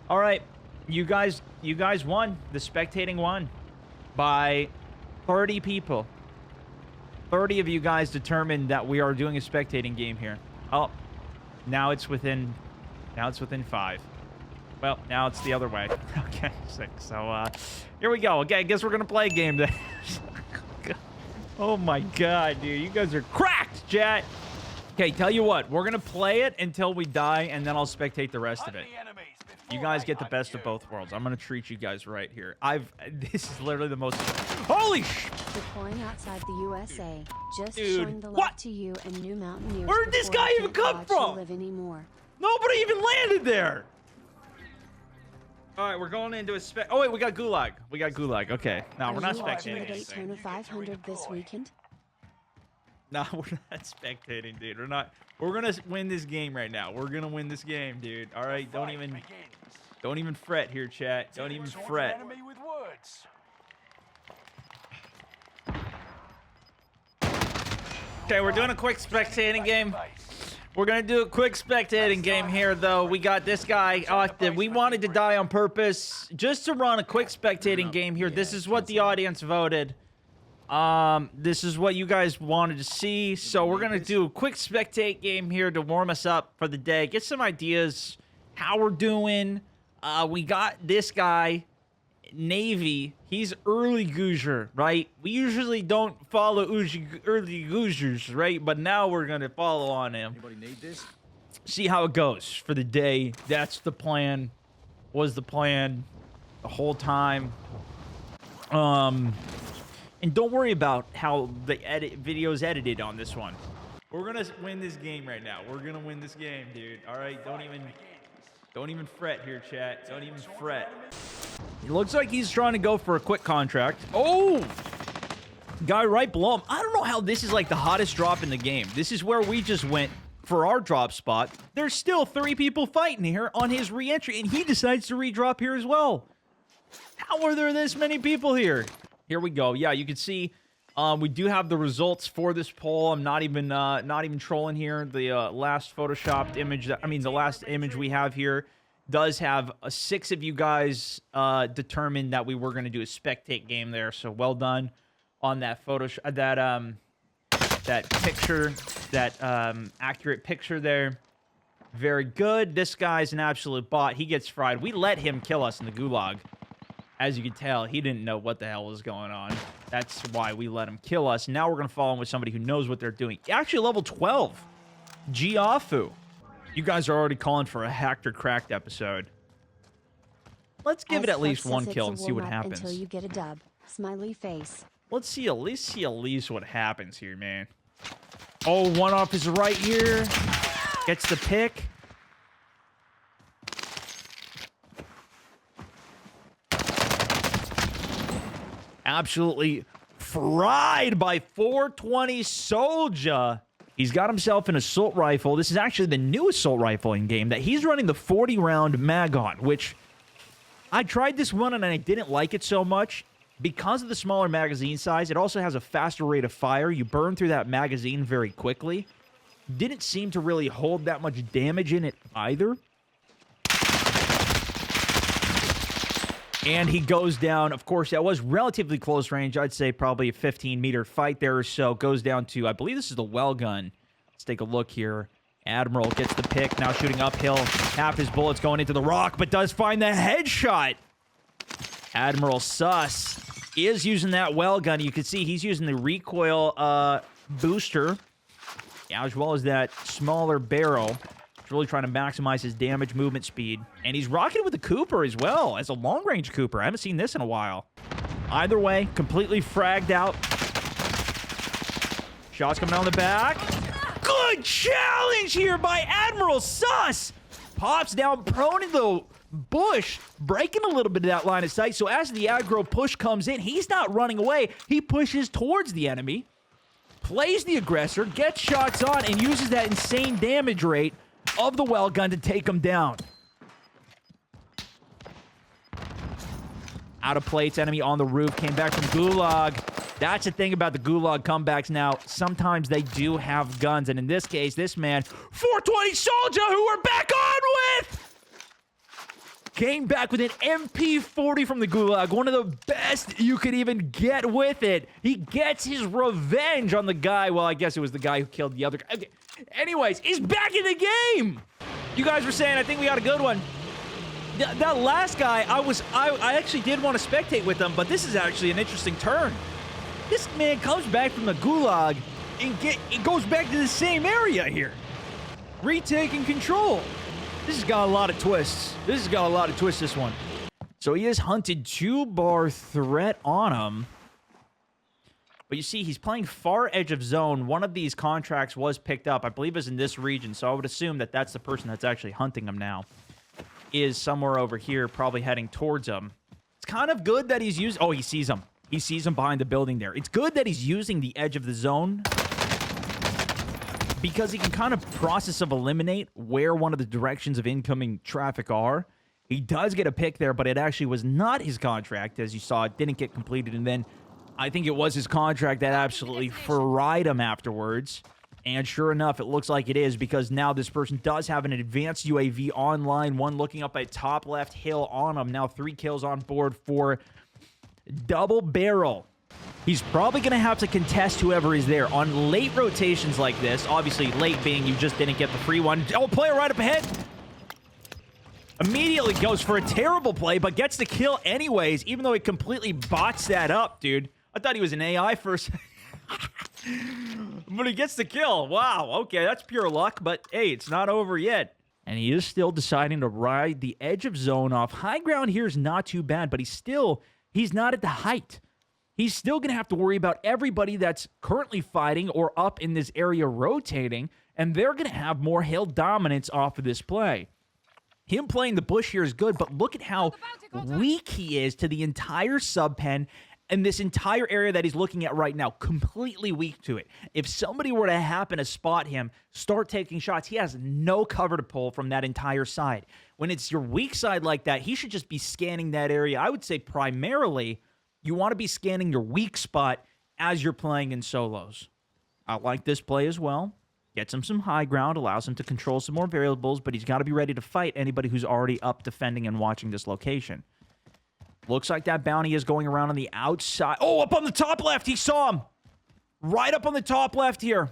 All right, you guys won. The spectating won by 30 people. 30 of you guys determined that we are doing a spectating game here. Oh, now it's within 5. Well, now it's the other way. Okay, 6. So here we go. Okay, I guess we're gonna play a game then. Oh my god, dude, you guys are cracked, chat. Okay, tell you what, we're gonna play it until we die, and then I'll spectate the rest of it. You guys get the best of both worlds. I'm gonna treat you guys right here. This is literally the most. Holy sh! Deploying outside the USA. Just Dude, showing the what? love to you and new mountaineers. Where did this before guy I even can't come watch you from? live anymore. Nobody even landed there. All right, we're going into a spec. Oh wait, we got Gulag. We got Gulag. Okay, no, we're not Are you watching the spectating. Daytona 500 this weekend? No, we're not spectating, dude. We're not. We're gonna win this game right now. We're gonna win this game, dude. All right, don't even fret here, chat. Don't even fret. Okay, we're doing a quick spectating game. We're gonna do a quick spectating game here, though. We got this guy, Austin. We wanted to die on purpose just to run a quick spectating game here. This is what the audience voted. This is what you guys wanted to see. So we're gonna do a quick spectate game here to warm us up for the day. Get some ideas how we're doing. We got this guy, Navy. He's early Goozer, right? We usually don't follow early Goozers, right? But now we're gonna follow on him. Anybody need this? See how it goes for the day. That's the plan. Was the plan the whole time. And don't worry about how the video's edited on this one. We're gonna win this game right now. We're gonna win this game, dude. All right, don't even fret here, chat. Don't even fret. It looks like he's trying to go for a quick contract. Oh! Guy right below him. I don't know how this is like the hottest drop in the game. This is where we just went for our drop spot. There's still 3 people fighting here on his re-entry, and he decides to redrop here as well. How are there this many people here? Here we go. Yeah, you can see we do have the results for this poll. I'm not even trolling here. The last photoshopped image, the last image we have here does have 6 of you guys determined that we were going to do a spectate game there. So well done on that that picture, that accurate picture there. Very good. This guy's an absolute bot. He gets fried. We let him kill us in the gulag. As you can tell, he didn't know what the hell was going on. That's why we let him kill us. Now we're going to follow him with somebody who knows what they're doing. Actually, level 12. Giafu. You guys are already calling for a hacked or cracked episode. Let's give it at least 1 kill and see what happens. Until you get a dub. Smiley face. Let's see at least what happens here, man. Oh, one off his right here. Gets the pick. Absolutely fried by 420 Soldier. He's got himself an assault rifle. This is actually the new assault rifle in game that he's running the 40-round mag on, which I tried this one and I didn't like it so much. Because of the smaller magazine size, it also has a faster rate of fire. You burn through that magazine very quickly. Didn't seem to really hold that much damage in it either. And he goes down. Of course, that was relatively close range. I'd say probably a 15-meter fight there or so. Goes down to, I believe this is the well gun. Let's take a look here. Admiral gets the pick. Now shooting uphill. Half his bullets going into the rock, but does find the headshot. Admiral sus is using that well gun. You can see he's using the recoil booster, as well as that smaller barrel. He's really trying to maximize his damage movement speed. And he's rocking with the Cooper as well, as a long-range Cooper. I haven't seen this in a while. Either way, completely fragged out. Shots coming down the back. Good challenge here by Admiral Sus. Pops down prone in the bush, breaking a little bit of that line of sight. So as the aggro push comes in, he's not running away. He pushes towards the enemy, plays the aggressor, gets shots on, and uses that insane damage rate of the well gun to take him down. Out of plates, enemy on the roof, came back from Gulag. That's the thing about the Gulag comebacks now. Sometimes they do have guns, and in this case, this man, 420 Soldier, who we're back on with! came back with an MP40 from the Gulag, one of the best you could even get with it. He gets his revenge on the guy. Well, I guess it was the guy who killed the other guy. Okay. Anyways, he's back in the game. You guys were saying, I think we got a good one. That last guy, I actually did want to spectate with him, but this is actually an interesting turn. This man comes back from the Gulag and it goes back to the same area here. Retaking control. This has got a lot of twists. This one. So he has hunted 2-bar threat on him. But you see, he's playing far edge of zone. One of these contracts was picked up. I believe is in this region, so I would assume that that's the person that's actually hunting him now. Is somewhere over here, probably heading towards him. It's kind of good that he's using... Oh, he sees him. He sees him behind the building there. It's good that he's using the edge of the zone because he can kind of process of eliminate where one of the directions of incoming traffic are. He does get a pick there, but it actually was not his contract. As you saw, it didn't get completed, and then I think it was his contract that absolutely fried him afterwards. And sure enough, it looks like it is because now this person does have an advanced UAV online. One looking up a top left hill on him. Now 3 kills on board for double barrel. He's probably going to have to contest whoever is there on late rotations like this. Obviously, late being you just didn't get the free one. Oh, player right up ahead. Immediately goes for a terrible play, but gets the kill anyways, even though he completely bots that up, dude. I thought he was an AI first. But he gets the kill. Wow, okay, that's pure luck, but hey, it's not over yet. And he is still deciding to ride the edge of zone off. High ground here is not too bad, but he's not at the height. He's still going to have to worry about everybody that's currently fighting or up in this area rotating, and they're going to have more hill dominance off of this play. Him playing the bush here is good, but look at how weak he is to the entire sub-pen and this entire area that he's looking at right now, completely weak to it. If somebody were to happen to spot him, start taking shots, he has no cover to pull from that entire side. When it's your weak side like that, he should just be scanning that area. I would say primarily, you want to be scanning your weak spot as you're playing in solos. I like this play as well. Gets him some high ground, allows him to control some more variables, but he's got to be ready to fight anybody who's already up defending and watching this location. Looks like that bounty is going around on the outside. Oh, up on the top left. He saw him. Right up on the top left here.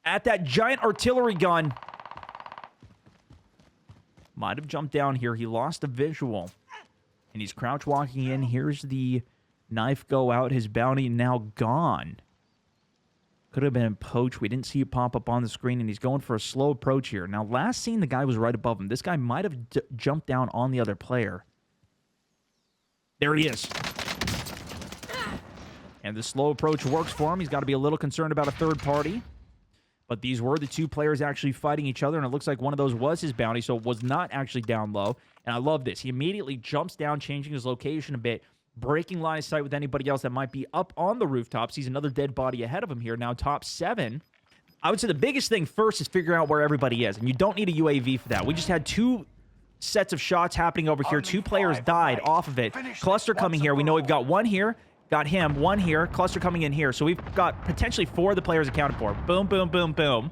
At that giant artillery gun. Might have jumped down here. He lost a visual. And he's crouch walking in. Here's the knife go out. His bounty now gone. Could have been poached. We didn't see it pop up on the screen, and he's going for a slow approach here. Now, last seen, the guy was right above him. This guy might have jumped down on the other player. There he is. And the slow approach works for him. He's got to be a little concerned about a third party. But these were the two players actually fighting each other, and it looks like one of those was his bounty, so it was not actually down low. And I love this. He immediately jumps down, changing his location a bit, breaking line of sight with anybody else that might be up on the rooftop. Sees another dead body ahead of him here. Now top 7. I would say the biggest thing first is figuring out where everybody is. And you don't need a UAV for that. We just had 2 sets of shots happening over here. 2 players died off of it. Cluster coming here. We know we've got 1 here. Got him. 1 here. Cluster coming in here. So we've got potentially 4 of the players accounted for. Boom, boom, boom, boom.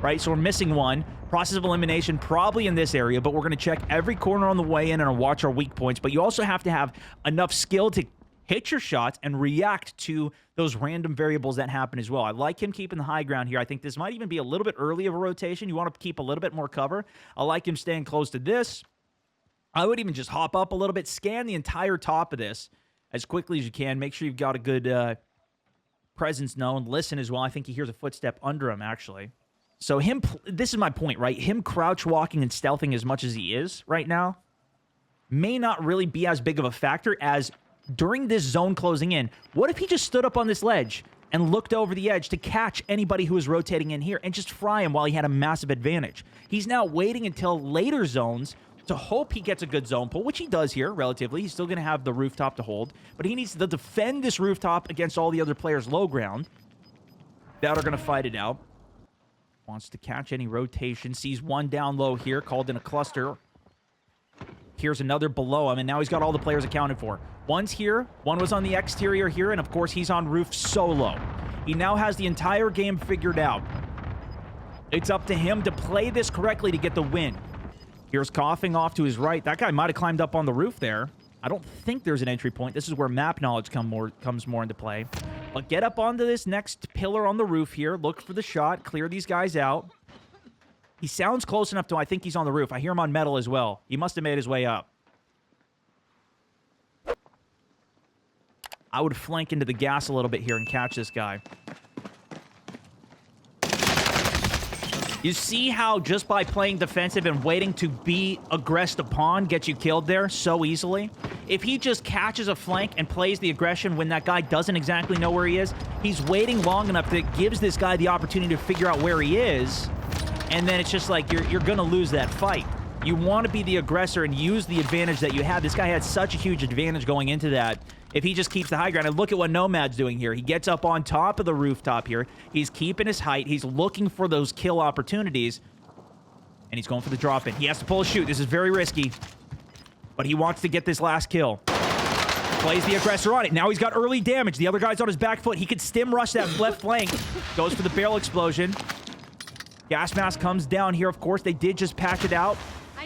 Right? So we're missing 1. Process of elimination probably in this area, but we're going to check every corner on the way in and watch our weak points. But you also have to have enough skill to hit your shots and react to those random variables that happen as well. I like him keeping the high ground here. I think this might even be a little bit early of a rotation. You want to keep a little bit more cover. I like him staying close to this. I would even just hop up a little bit, scan the entire top of this as quickly as you can. Make sure you've got a good presence known. Listen as well. I think he hears a footstep under him, actually. So this is my point, right? Him crouch walking and stealthing as much as he is right now may not really be as big of a factor as during this zone closing in. What if he just stood up on this ledge and looked over the edge to catch anybody who was rotating in here and just fry him while he had a massive advantage? He's now waiting until later zones to hope he gets a good zone pull, which he does here relatively. He's still going to have the rooftop to hold, but he needs to defend this rooftop against all the other players low ground that are going to fight it out. Wants to catch any rotation. Sees 1 down low here, called in a cluster. Here's another below him, and now he's got all the players accounted for. 1's here, 1 was on the exterior here, and of course he's on roof solo. He now has the entire game figured out. It's up to him to play this correctly to get the win. Here's coughing off to his right. That guy might have climbed up on the roof there. I don't think there's an entry point. This is where map knowledge comes more into play. But get up onto this next pillar on the roof here. Look for the shot. Clear these guys out. He sounds close enough to I think he's on the roof. I hear him on metal as well. He must have made his way up. I would flank into the gas a little bit here and catch this guy. You see how just by playing defensive and waiting to be aggressed upon gets you killed there so easily? If he just catches a flank and plays the aggression when that guy doesn't exactly know where he is, he's waiting long enough that it gives this guy the opportunity to figure out where he is, and then it's just like you're going to lose that fight. You want to be the aggressor and use the advantage that you have. This guy had such a huge advantage going into that. If he just keeps the high ground, and look at what Nomad's doing here. He gets up on top of the rooftop here. He's keeping his height. He's looking for those kill opportunities, and he's going for the drop-in. He has to pull a shoot. This is very risky, but he wants to get this last kill. Plays the aggressor on it. Now he's got early damage. The other guy's on his back foot. He could stim rush that left flank. Goes for the barrel explosion. Gas mask comes down here. Of course, they did just patch it out.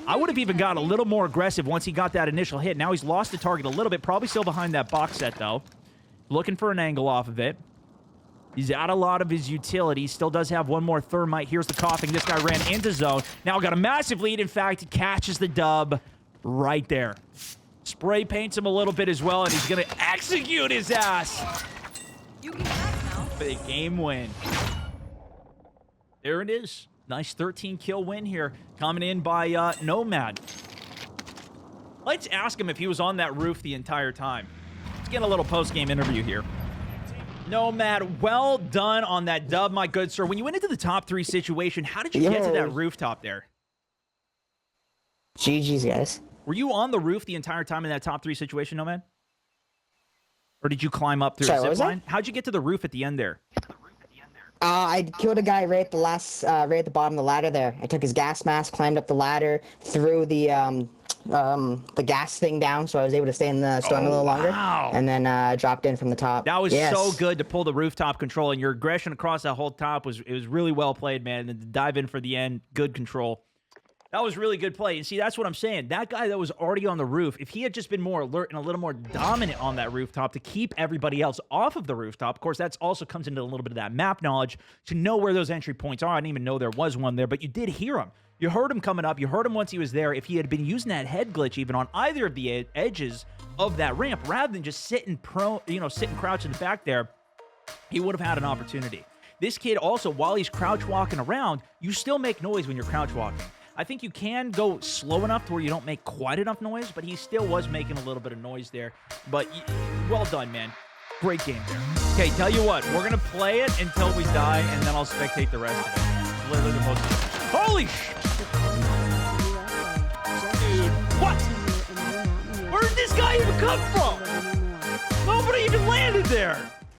I would have even got a little more aggressive once he got that initial hit. Now he's lost the target a little bit. Probably still behind that box set, though. Looking for an angle off of it. He's out a lot of his utility. Still does have one more thermite. Here's the coughing. This guy ran into zone. Now got a massive lead. In fact, he catches the dub right there. Spray paints him a little bit as well, and he's going to execute his ass. You can back now. Big game win. There it is. Nice 13-kill win here, coming in by Nomad. Let's ask him if he was on that roof the entire time. Let's get a little post-game interview here. Nomad, well done on that dub, my good sir. When you went into the top 3 situation, how did you get to that rooftop there? GG's, guys. Were you on the roof the entire time in that top 3 situation, Nomad? Or did you climb up through Sorry, a zip line? How'd you get to the roof at the end there? I killed a guy right at the right at the bottom of the ladder there. I took his gas mask, climbed up the ladder, threw the gas thing down, so I was able to stay in the storm a little longer, and then dropped in from the top. That was so good to pull the rooftop control, and your aggression across that whole top was really well played, man. And then to dive in for the end, good control. That was really good play. And see, that's what I'm saying. That guy that was already on the roof, if he had just been more alert and a little more dominant on that rooftop to keep everybody else off of the rooftop, of course, that also comes into a little bit of that map knowledge to know where those entry points are. I didn't even know there was one there, but you did hear him. You heard him coming up. You heard him once he was there. If he had been using that head glitch even on either of the edges of that ramp, rather than just sitting crouched in the back there, he would have had an opportunity. This kid also, while he's crouch walking around, you still make noise when you're crouch walking. I think you can go slow enough to where you don't make quite enough noise, but he still was making a little bit of noise there. But well done, man. Great game there. Okay, tell you what, we're going to play it until we die, and then I'll spectate the rest of it. It's literally the most... Holy sh... Dude, what? Where did this guy even come from? Nobody even landed there.